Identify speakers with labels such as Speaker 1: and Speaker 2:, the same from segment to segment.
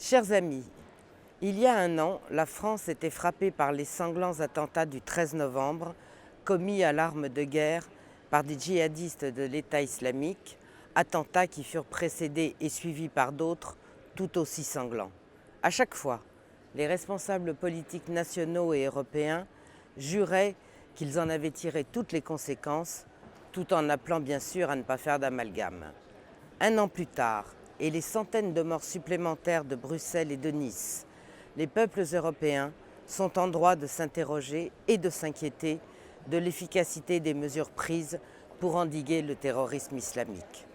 Speaker 1: Chers amis, il y a un an, la France était frappée par les sanglants attentats du 13 novembre, commis à l'arme de guerre par des djihadistes de l'État islamique, attentats qui furent précédés et suivis par d'autres tout aussi sanglants. À chaque fois, les responsables politiques nationaux et européens juraient qu'ils en avaient tiré toutes les conséquences, tout en appelant bien sûr à ne pas faire d'amalgame. Un an plus tard, et les centaines de morts supplémentaires de Bruxelles et de Nice, les peuples européens sont en droit de s'interroger et de s'inquiéter de l'efficacité des mesures prises pour endiguer le terrorisme islamique.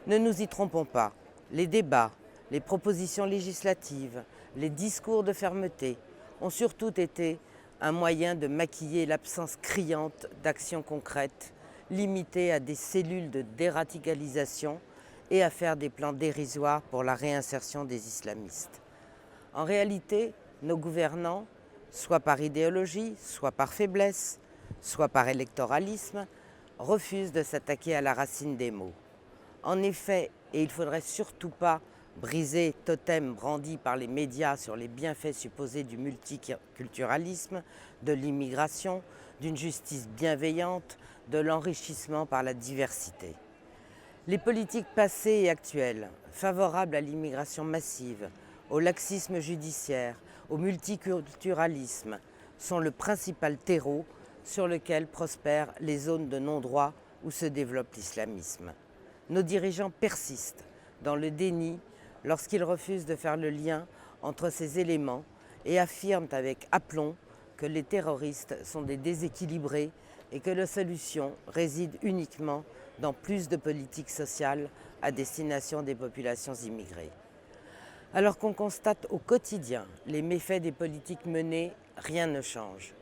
Speaker 1: Ne nous y trompons pas, les débats, les propositions législatives, les discours de fermeté ont surtout été un moyen de maquiller l'absence criante d'actions concrètes, limitées à des cellules de déradicalisation et à faire des plans dérisoires pour la réinsertion des islamistes. En réalité, nos gouvernants, soit par idéologie, soit par faiblesse, soit par électoralisme, refusent de s'attaquer à la racine des maux. En effet, et il ne faudrait surtout pas briser totem brandi par les médias sur les bienfaits supposés du multiculturalisme, de l'immigration, d'une justice bienveillante, de l'enrichissement par la diversité. Les politiques passées et actuelles, favorables à l'immigration massive, au laxisme judiciaire, au multiculturalisme, sont le principal terreau sur lequel prospèrent les zones de non-droit où se développe l'islamisme. Nos dirigeants persistent dans le déni lorsqu'ils refusent de faire le lien entre ces éléments et affirment avec aplomb que les terroristes sont des déséquilibrés et que la solution réside uniquement dans plus de politiques sociales à destination des populations immigrées. Alors qu'on constate au quotidien les méfaits des politiques menées, rien ne change.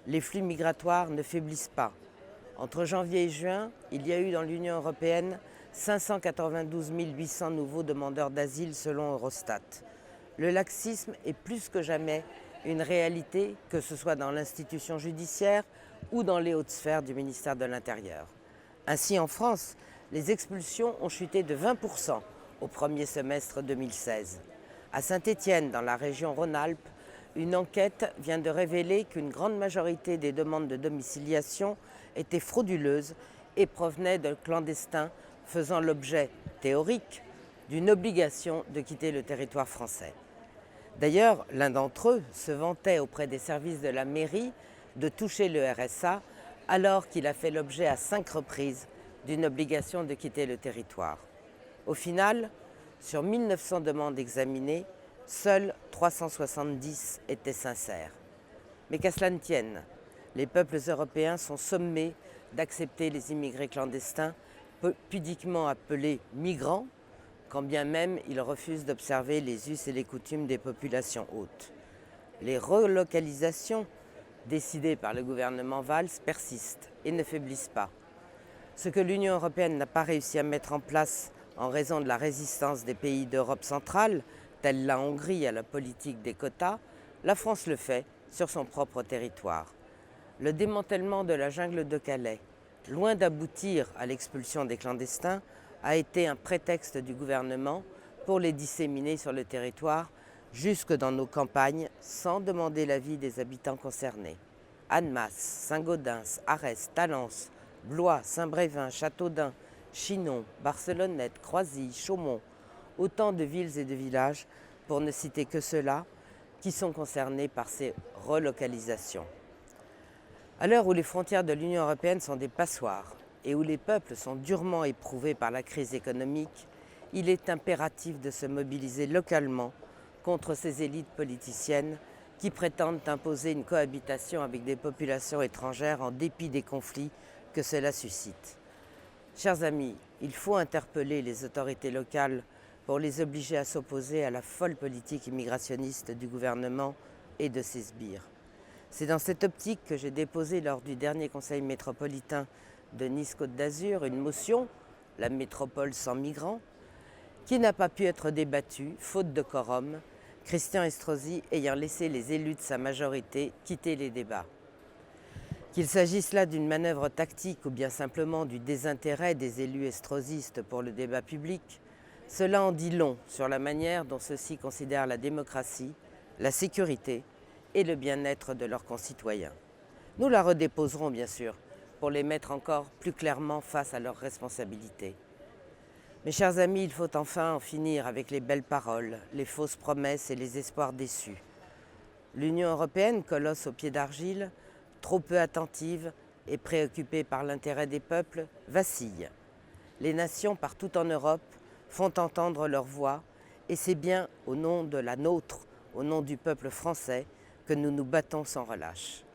Speaker 1: Les flux migratoires ne faiblissent pas. Entre janvier et juin, il y a eu dans l'Union européenne 592 800 nouveaux demandeurs d'asile selon Eurostat. Le laxisme est plus que jamais une réalité, que ce soit dans l'institution judiciaire ou dans les hautes sphères du ministère de l'Intérieur. Ainsi, en France, les expulsions ont chuté de 20% au premier semestre 2016. À Saint-Étienne, dans la région Rhône-Alpes, une enquête vient de révéler qu'une grande majorité des demandes de domiciliation étaient frauduleuses et provenaient de clandestins faisant l'objet théorique d'une obligation de quitter le territoire français. D'ailleurs, l'un d'entre eux se vantait auprès des services de la mairie de toucher le RSA alors qu'il a fait l'objet à 5 reprises d'une obligation de quitter le territoire. Au final, sur 1900 demandes examinées, seules 370 étaient sincères. Mais qu'à cela ne tienne, les peuples européens sont sommés d'accepter les immigrés clandestins, pudiquement appelés migrants, quand bien même ils refusent d'observer les us et les coutumes des populations hôtes. Les relocalisations décidées par le gouvernement Valls persistent et ne faiblissent pas. Ce que l'Union européenne n'a pas réussi à mettre en place en raison de la résistance des pays d'Europe centrale, telle la Hongrie à la politique des quotas, la France le fait sur son propre territoire. Le démantèlement de la jungle de Calais, loin d'aboutir à l'expulsion des clandestins, a été un prétexte du gouvernement pour les disséminer sur le territoire jusque dans nos campagnes sans demander l'avis des habitants concernés. Annemasse, Saint-Gaudens, Arès, Talence, Blois, Saint-Brévin, Châteaudun, Chinon, Barcelonnette, Croisy, Chaumont, autant de villes et de villages, pour ne citer que ceux-là, qui sont concernés par ces relocalisations. À l'heure où les frontières de l'Union européenne sont des passoires et où les peuples sont durement éprouvés par la crise économique, il est impératif de se mobiliser localement contre ces élites politiciennes qui prétendent imposer une cohabitation avec des populations étrangères en dépit des conflits que cela suscite. Chers amis, il faut interpeller les autorités locales pour les obliger à s'opposer à la folle politique immigrationniste du gouvernement et de ses sbires. C'est dans cette optique que j'ai déposé lors du dernier conseil métropolitain de Nice-Côte d'Azur une motion, la métropole sans migrants, qui n'a pas pu être débattue, faute de quorum, Christian Estrosi ayant laissé les élus de sa majorité quitter les débats. Qu'il s'agisse là d'une manœuvre tactique ou bien simplement du désintérêt des élus estrosistes pour le débat public, Cela en dit long sur la manière dont ceux-ci considèrent la démocratie, la sécurité et le bien-être de leurs concitoyens. Nous la redéposerons bien sûr pour les mettre encore plus clairement face à leurs responsabilités. Mes chers amis, il faut enfin en finir avec les belles paroles, les fausses promesses et les espoirs déçus. L'Union européenne, colosse aux pieds d'argile, trop peu attentive et préoccupée par l'intérêt des peuples, vacille. Les nations partout en Europe font entendre leur voix et c'est bien au nom de la nôtre, au nom du peuple français, que nous nous battons sans relâche.